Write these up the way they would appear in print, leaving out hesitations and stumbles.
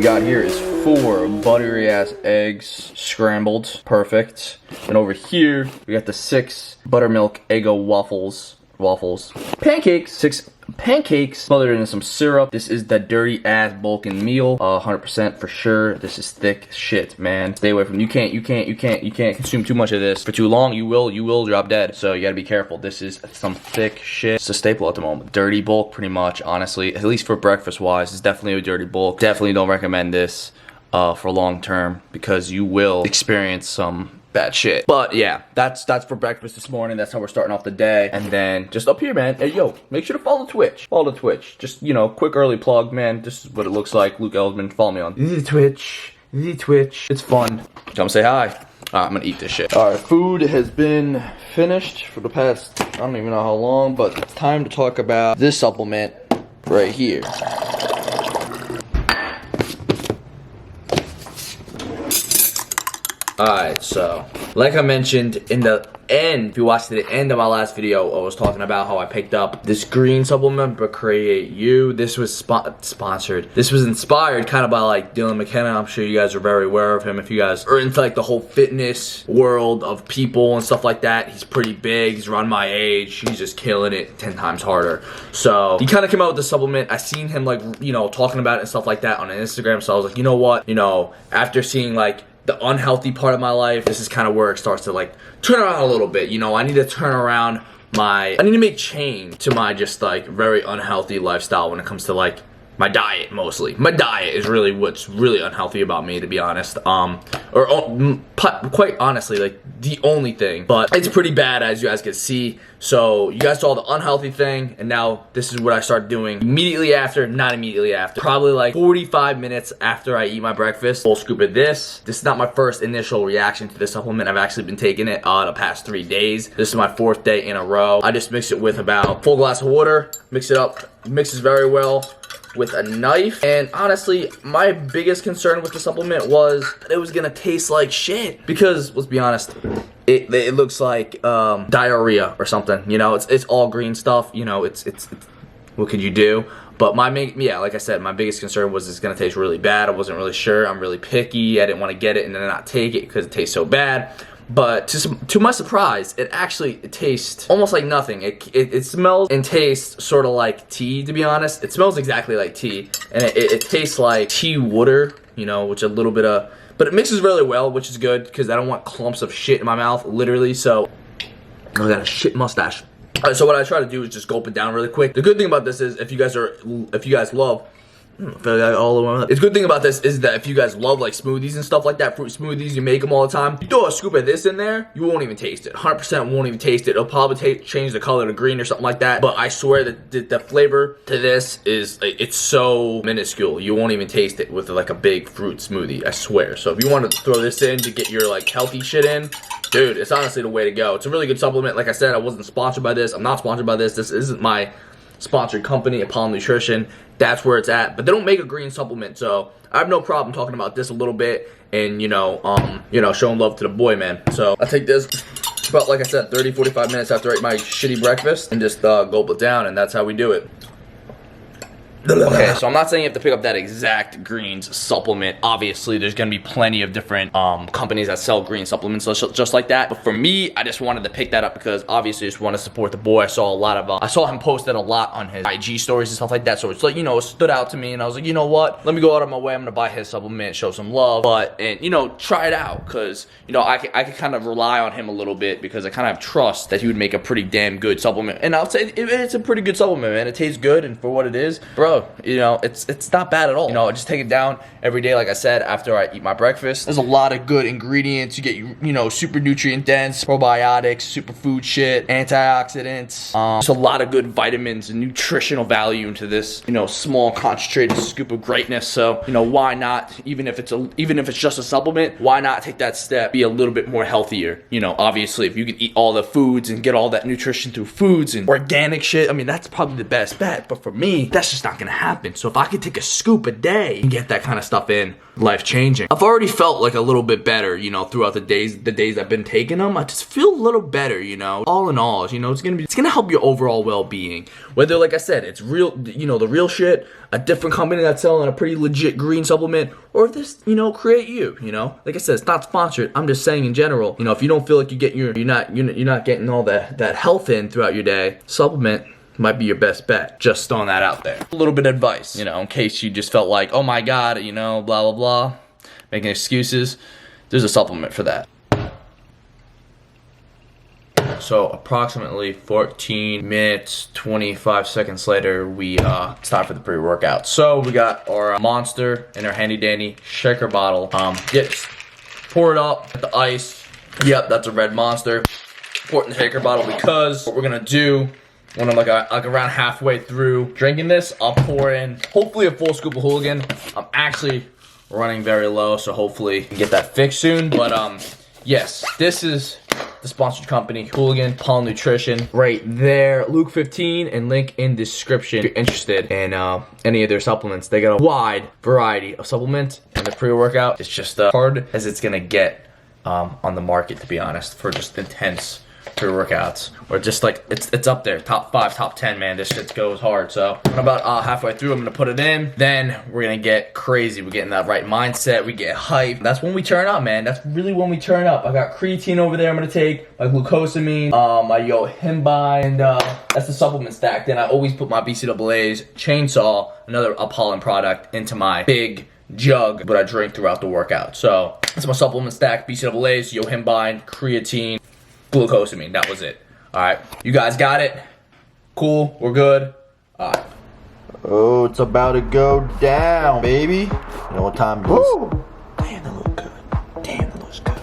we got here is 4 buttery ass eggs scrambled. Perfect. And over here, we got the 6 buttermilk Eggo waffles. Pancakes. 6 pancakes smothered in some syrup. This is the dirty ass bulking meal. 100% for sure. This is thick shit, man. Stay away from, you can't consume too much of this for too long. You will drop dead. So you gotta be careful. This is some thick shit. It's a staple at the moment. Dirty bulk, pretty much, honestly. At least for breakfast wise, it's definitely a dirty bulk. Definitely don't recommend this for long term because you will experience some bad shit. But yeah, that's for breakfast this morning. That's how we're starting off the day. And then just up here, man, hey yo, make sure to follow Twitch. Follow the Twitch. Just, you know, quick early plug, man. This is what it looks like. Luke Elsman, follow me on the Twitch. It's fun. Come say hi. Alright, I'm gonna eat this shit. Alright, food has been finished for the past, I don't even know how long, but it's time to talk about this supplement right here. Alright, so, like I mentioned in the end, if you watched the end of my last video, I was talking about how I picked up this green supplement by Create You. This was sponsored. This was inspired kind of by like Dylan McKenna. I'm sure you guys are very aware of him. If you guys are into like the whole fitness world of people and stuff like that, he's pretty big. He's around my age. He's just killing it 10 times harder. So, he kind of came out with the supplement. I seen him like, you know, talking about it and stuff like that on Instagram. So I was like, you know what? You know, after seeing like the unhealthy part of my life, this is kind of where it starts to like turn around a little bit. You know, I need to turn around I need to make change to my just like very unhealthy lifestyle when it comes to like my diet. Mostly my diet is really what's really unhealthy about me, to be honest. Quite honestly, like the only thing, but it's pretty bad, as you guys can see. So you guys saw the unhealthy thing, and now this is what I start doing immediately after. Not immediately after, probably like 45 minutes after I eat my breakfast. Full scoop of this. This is not my first initial reaction to this supplement. I've actually been taking it the past 3 days. This is my 4th day in a row. I just mix it with about full glass of water, mix it up, mixes very well with a knife. And honestly, my biggest concern with the supplement was that it was gonna taste like shit, because let's be honest, it looks like diarrhea or something. You know, it's all green stuff. You know, it's what could you do? But yeah, like I said, my biggest concern was it's gonna taste really bad. I wasn't really sure. I'm really picky. I didn't want to get it and then not take it because it tastes so bad. But to my surprise, it tastes almost like nothing. It smells and tastes sort of like tea, to be honest. It smells exactly like tea, and it tastes like tea water, you know, which a little bit of, but it mixes really well, which is good because I don't want clumps of shit in my mouth, literally. So I got a shit mustache. So what I try to do is just gulp it down really quick. The good thing about this is if you guys love, it's good thing about this is that if you guys love like smoothies and stuff like that, fruit smoothies, you make them all the time, you throw a scoop of this in there, you won't even taste it. 100% won't even taste it. It'll probably change the color to green or something like that, but I swear that the flavor to this is, it's so minuscule, you won't even taste it with like a big fruit smoothie, I swear. So if you want to throw this in to get your like healthy shit in, dude, it's honestly the way to go. It's a really good supplement. Like I said, I wasn't sponsored by this. I'm not sponsored by this. This isn't my sponsored company, APOLLON Nutrition. That's where it's at. But they don't make a green supplement, so I have no problem talking about this a little bit and, you know, showing love to the boy, man. So I take this about, like I said, 30-45 minutes after I eat my shitty breakfast and just gulp it down, and that's how we do it. Okay, so I'm not saying you have to pick up that exact greens supplement. Obviously, there's gonna be plenty of different companies that sell green supplements just like that. But for me, I just wanted to pick that up because obviously I just want to support the boy. I saw a lot of, I saw him posted a lot on his IG stories and stuff like that. So it's like, you know, it stood out to me, and I was like, you know what? Let me go out of my way. I'm gonna buy his supplement, show some love, and you know, try it out, because you know I can kind of rely on him a little bit because I kind of have trust that he would make a pretty damn good supplement. And I'll say it's a pretty good supplement, man. It tastes good, and for what it is, bro. You know, it's not bad at all. You know, I just take it down every day, like I said, after I eat my breakfast. There's a lot of good ingredients. You get, you know, super nutrient dense, probiotics, superfood shit, antioxidants. There's a lot of good vitamins and nutritional value into this, you know, small concentrated scoop of greatness. So, you know, why not, even if it's just a supplement, why not take that step, be a little bit more healthier? You know, obviously, if you can eat all the foods and get all that nutrition through foods and organic shit, I mean, that's probably the best bet. But for me, that's just not gonna happen. So if I could take a scoop a day and get that kind of stuff in, life changing. I've already felt like a little bit better, you know, throughout the days I've been taking them. I just feel a little better, you know. All in all, you know, it's gonna help your overall well-being. Whether, like I said, it's real, you know, the real shit, a different company that's selling a pretty legit green supplement, or this, you know, create you know. Like I said, it's not sponsored. I'm just saying in general, you know, if you don't feel like you're not getting all that health in throughout your day, supplement might be your best bet. Just throwing that out there. A little bit of advice, you know, in case you just felt like, oh my god, you know, blah blah blah, making excuses. There's a supplement for that. So approximately 14 minutes, 25 seconds later, we start for the pre-workout. So we got our Monster in our handy dandy shaker bottle. Just pour it up, get the ice. Yep, that's a red Monster. Pour it in the shaker bottle because what we're gonna do when I'm like around halfway through drinking this, I'll pour in hopefully a full scoop of Hooligan. I'm actually running very low, so hopefully we can get that fixed soon. But yes, this is the sponsored company, Hooligan, APOLLON Nutrition, right there. Luke 15 and link in description if you're interested in any of their supplements. They got a wide variety of supplements, and the pre-workout is just hard as it's gonna get on the market, to be honest, for just intense pre-workouts, or just like it's up there, top 5, top 10, man. This shit goes hard. So I'm about halfway through, I'm gonna put it in, then we're gonna get crazy. We're getting that right mindset, we get hype. That's when we turn up, man. That's really when we turn up. I got creatine over there I'm gonna take, my glucosamine, my yohimbine, and that's the supplement stack. Then I always put my BCAA's chainsaw, another APOLLON product, into my big jug but I drink throughout the workout. So that's my supplement stack: BCAA's, yohimbine, creatine, glucosamine. That was it. Alright, you guys got it? Cool, we're good. Alright. Oh, it's about to go down, baby. You know what time it is? Woo! Damn, that look good. Damn, that looks good.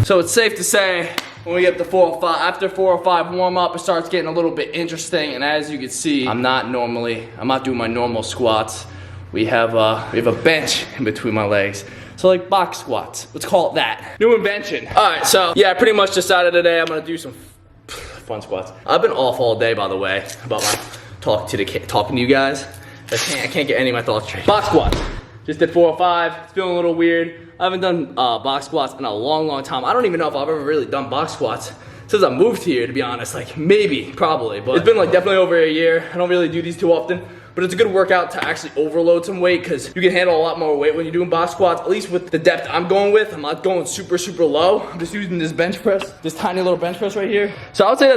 So it's safe to say when we get to 405, after 405 warm up, it starts getting a little bit interesting. And as you can see, I'm not doing my normal squats. We have a bench in between my legs. So like box squats, let's call it that. New invention. All right, so yeah, I pretty much decided today I'm gonna do some fun squats. I've been off all day, by the way, about my talking to you guys. I can't get any of my thoughts straight. Box squats. Just did 405. It's feeling a little weird. I haven't done box squats in a long time. I don't even know if I've ever really done box squats since I moved here, to be honest. Like maybe, probably, but it's been like definitely over a year. I don't really do these too often, but it's a good workout to actually overload some weight because you can handle a lot more weight when you're doing box squats, at least with the depth I'm going with. I'm not going super low. I'm just using this bench press, this tiny little bench press right here. So I would say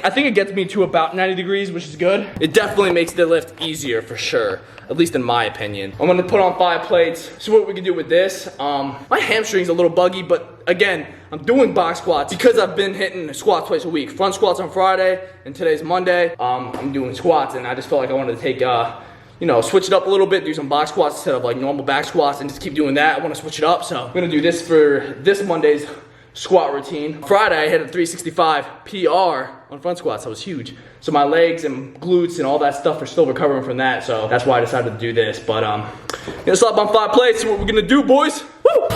I think it gets me to about 90 degrees, which is good. It definitely makes the lift easier for sure, at least in my opinion. I'm gonna put on 5 plates. So what we can do with this, my hamstring's a little buggy, but again, I'm doing box squats because I've been hitting squats twice a week. Front squats on Friday, and today's Monday. I'm doing squats, and I just felt like I wanted to take, you know, switch it up a little bit, do some box squats instead of like normal back squats, and just keep doing that. I want to switch it up, so I'm gonna do this for this Monday's squat routine. Friday, I hit a 365 PR on front squats. That was huge. So my legs and glutes and all that stuff are still recovering from that, so that's why I decided to do this. But gonna slap on 5 plates. See what we're gonna do, boys. Woo!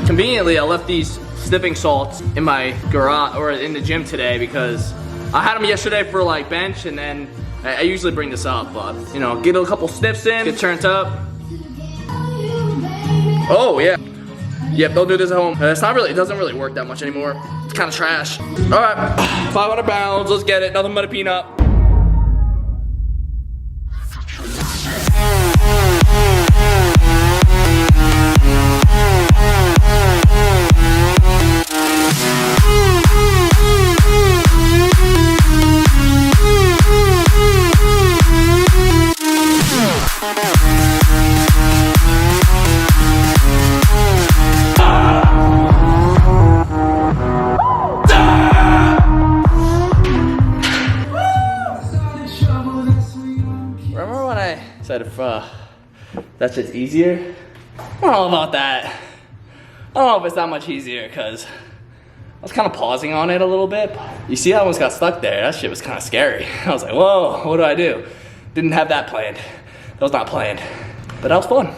Conveniently, I left these sniffing salts in my garage or in the gym today because I had them yesterday for like bench, and then I usually bring this up, but you know, get a couple sniffs in, get turned up. Oh yeah, yep, don't do this at home. It's not really, it doesn't really work that much anymore. It's kind of trash. All right, 500 pounds, let's get it. Nothing but a peanut. that's just easier. I don't know about that. I don't know if it's that much easier because I was kind of pausing on it a little bit. You see, I almost got stuck there. That shit was kind of scary. I was like, whoa, what do I do? Didn't have that planned. That was not planned, but that was fun.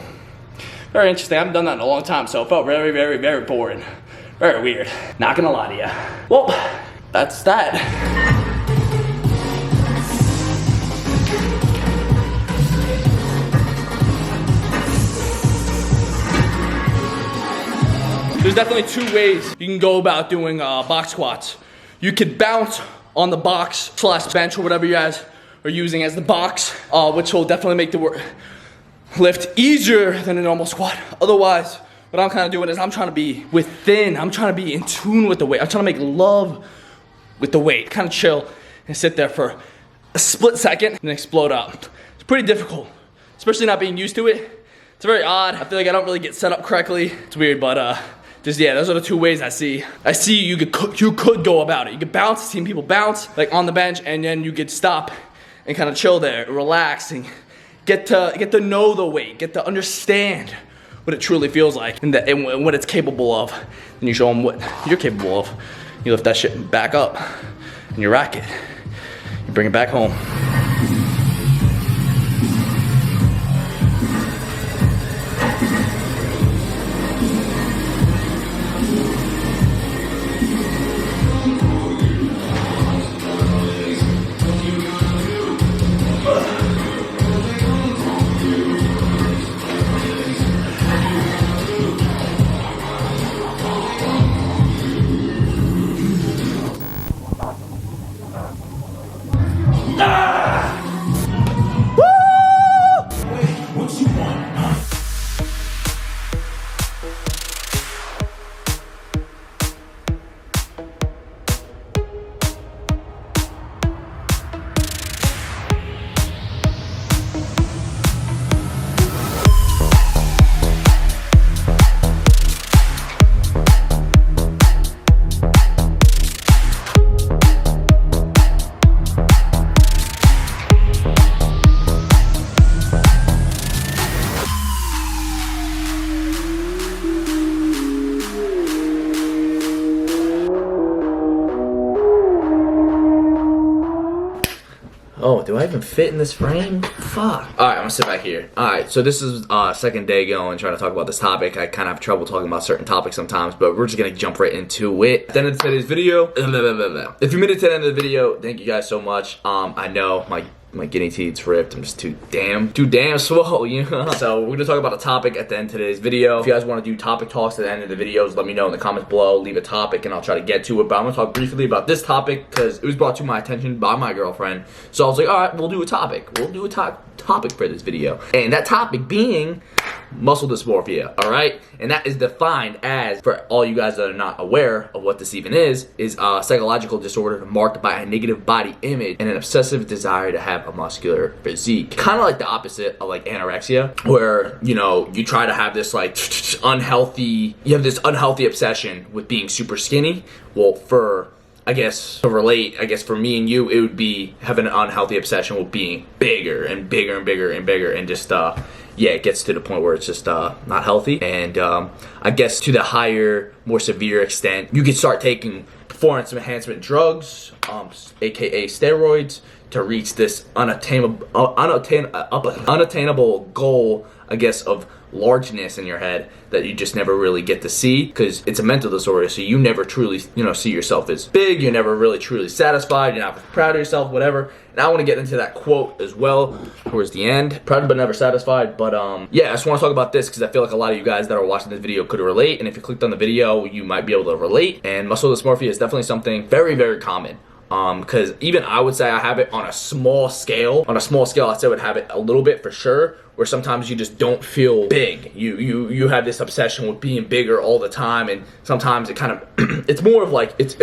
Very interesting. I haven't done that in a long time, so it felt very, very, very boring. Very weird. Not gonna lie to you. Well, that's that. There's definitely two ways you can go about doing box squats. You could bounce on the box / bench or whatever you guys are using as the box, which will definitely make the lift easier than a normal squat. Otherwise, what I'm kind of doing is I'm trying to be within, I'm trying to be in tune with the weight. I'm trying to make love with the weight. Kind of chill and sit there for a split second and then explode up. It's pretty difficult, especially not being used to it. It's very odd. I feel like I don't really get set up correctly. It's weird, but just, yeah, those are the two ways I see you could go about it. You could bounce, seeing people bounce like on the bench, and then you could stop and kind of chill there, relax, and get to know the weight, get to understand what it truly feels like and what it's capable of. Then you show them what you're capable of. You lift that shit back up and you rack it. You bring it back home. Oh, do I even fit in this frame? Fuck. Alright, I'm gonna sit back here. Alright, so this is second day going, trying to talk about this topic. I kind of have trouble talking about certain topics sometimes, but we're just gonna jump right into it. At the end of today's video, if you made it to the end of the video, thank you guys so much. I know my guinea teeth's ripped. I'm just too damn swole, you know? So we're gonna talk about a topic at the end of today's video. If you guys wanna do topic talks at the end of the videos, let me know in the comments below. Leave a topic and I'll try to get to it. But I'm gonna talk briefly about this topic because it was brought to my attention by my girlfriend. So I was like, all right, we'll do a topic. We'll do a topic for this video. And that topic being muscle dysmorphia, all right? And that is defined as, for all you guys that are not aware of what this even is a psychological disorder marked by a negative body image and an obsessive desire to have a muscular physique. Kind of like the opposite of like anorexia, where, you know, you try to have this like unhealthy obsession with being super skinny. Well, for I guess to relate, I guess for me and you, it would be having an unhealthy obsession with being bigger and bigger and bigger and bigger, and just yeah, it gets to the point where it's just not healthy. And I guess to the higher, more severe extent, you could start taking performance enhancement drugs, aka steroids, to reach this unattainable goal, I guess, of largeness in your head that you just never really get to see, because it's a mental disorder. So you never truly, see yourself as big. You're never really truly satisfied. You're not proud of yourself, whatever. And I want to get into that quote as well towards the end. Proud but never satisfied. But yeah, I just want to talk about this because I feel like a lot of you guys that are watching this video could relate. And if you clicked on the video, you might be able to relate. And muscle dysmorphia is definitely something very, very common. Because even I would say I have it on a small scale. On a small scale, I'd say I would have it a little bit for sure, where sometimes you just don't feel big. You have this obsession with being bigger all the time, and sometimes it kind of, it's more of like, it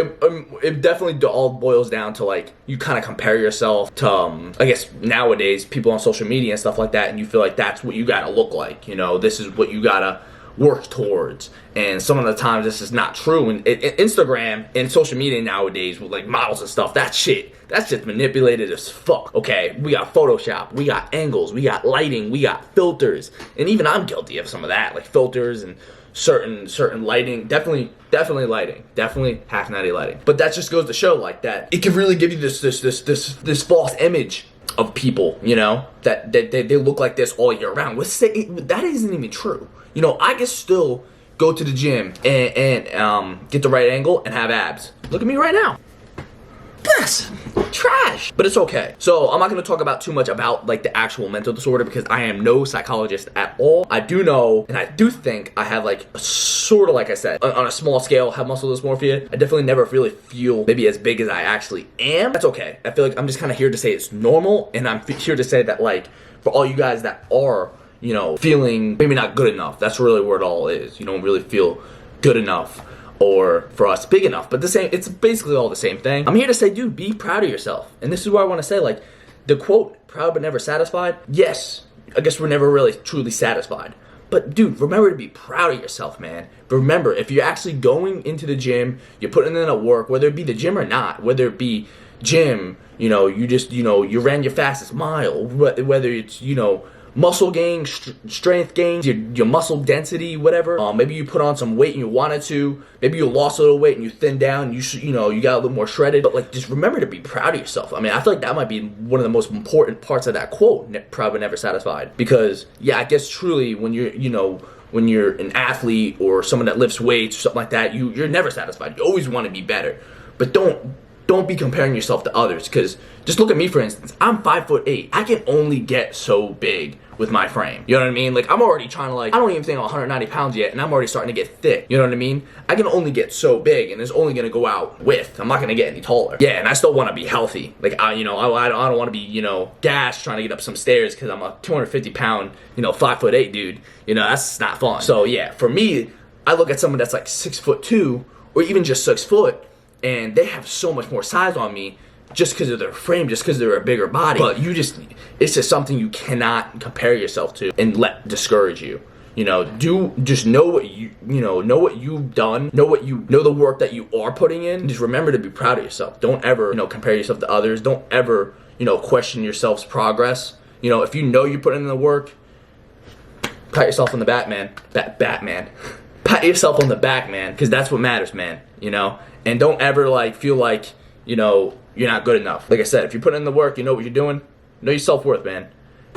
definitely all boils down to like, you kind of compare yourself to, I guess nowadays, people on social media and stuff like that, and you feel like that's what you gotta look like. This is what you gotta work towards. And some of the times this is not true. And Instagram and social media nowadays with like models and stuff, that's just manipulated as fuck. Okay, we got Photoshop, we got angles, we got lighting, we got filters, and even I'm guilty of some of that, like filters and certain lighting. Definitely lighting, definitely half natty lighting. But that just goes to show like that it can really give you this false image of people, you know, that they look like this all year round. That isn't even true. You know, I can still go to the gym and get the right angle and have abs. Look at me right now. Yes, trash, but it's okay. So I'm not going to talk about too much about like the actual mental disorder because I am no psychologist at all. I do know, and I do think I have like sort of, like I said, on a small scale, have muscle dysmorphia. I definitely never really feel maybe as big as I actually am. That's okay. I feel like I'm just kind of here to say it's normal, and I'm here to say that like for all you guys that are, you know, feeling maybe not good enough, that's really where it all is. You don't really feel good enough, or for us big enough, but it's basically all the same thing. I'm here to say, dude, be proud of yourself. And this is what I want to say, like the quote, proud but never satisfied. Yes, I guess we're never really truly satisfied, but dude, remember to be proud of yourself, man. Remember, if you're actually going into the gym, you're putting in a work, whether it be the gym or not, whether it be gym, you know, you ran your fastest mile, whether it's, you know, muscle gain, strength gains, your muscle density, whatever. Maybe you put on some weight and you wanted to. Maybe you lost a little weight and you thinned down. You know, you got a little more shredded. But like, just remember to be proud of yourself. I mean, I feel like that might be one of the most important parts of that quote, proud but never satisfied. Because yeah, I guess truly when you're an athlete or someone that lifts weights or something like that, you're never satisfied. You always want to be better. But don't be comparing yourself to others, because just look at me, for instance. I'm 5'8". I can only get so big with my frame. You know what I mean? Like, I'm already trying to, like, I don't even think I'm 190 pounds yet, and I'm already starting to get thick. You know what I mean? I can only get so big, and it's only gonna go out width. I'm not gonna get any taller. Yeah, and I still want to be healthy. Like, I don't want to be, you know, gashed trying to get up some stairs because I'm a 250 pound, you know, 5'8" dude. You know, that's not fun. So yeah, for me, I look at someone that's like 6'2", or even just 6 foot, and they have so much more size on me just because of their frame, just because they're a bigger body. But it's just something you cannot compare yourself to and let discourage you. You know, just know what know what you've done, know the work that you are putting in, and just remember to be proud of yourself. Don't ever, you know, compare yourself to others. Don't ever, you know, question yourself's progress. You know, if you know you're putting in the work, pat yourself on the back, man. Batman. Pat yourself on the back, man, because that's what matters, man. You know, and don't ever like feel like, you know, you're not good enough. Like I said, if you're putting in the work, you know what you're doing, know your self-worth, man.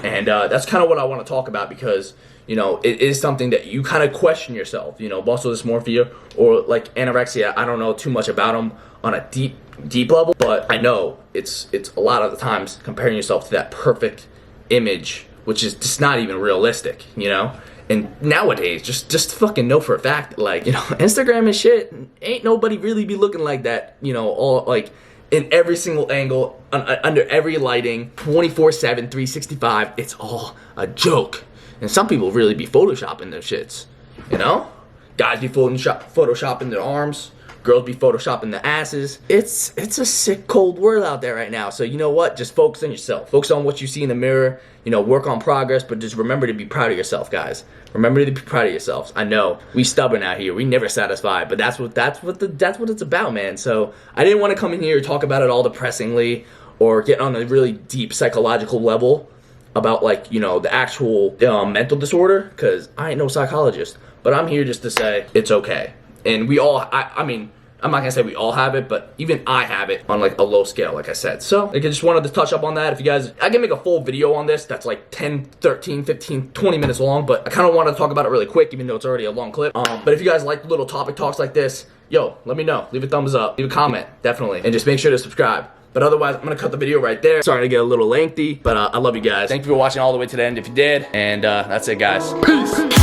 And that's kind of what I want to talk about, because, you know, it is something that you kind of question yourself. You know, muscle dysmorphia or like anorexia, I don't know too much about them on a deep level, but I know it's a lot of the times comparing yourself to that perfect image, which is just not even realistic, you know? And nowadays, just fucking know for a fact, like, you know, Instagram and shit, ain't nobody really be looking like that, you know, all like in every single angle, under every lighting, 24/7, 365. It's all a joke. And some people really be photoshopping their shits, you know? Guys be photoshopping their arms, girls be photoshopping their asses. It's a sick, cold world out there right now. So you know what? Just focus on yourself. Focus on what you see in the mirror. You know, work on progress, but just remember to be proud of yourself, guys. Remember to be proud of yourselves. I know we stubborn out here. We never satisfied, but that's what it's about, man. So I didn't want to come in here and talk about it all depressingly or get on a really deep psychological level about, like, you know, the actual mental disorder, because I ain't no psychologist. But I'm here just to say it's okay. And we all, I mean, I'm not gonna say we all have it, but even I have it on like a low scale, like I said. So like, I just wanted to touch up on that. If you guys, I can make a full video on this that's like 10, 13, 15, 20 minutes long, but I kind of want to talk about it really quick, even though it's already a long clip. But if you guys like little topic talks like this, yo, let me know. Leave a thumbs up, leave a comment, definitely. And just make sure to subscribe. But otherwise, I'm gonna cut the video right there. Sorry to get a little lengthy, but I love you guys. Thank you for watching all the way to the end if you did. And that's it, guys. Peace.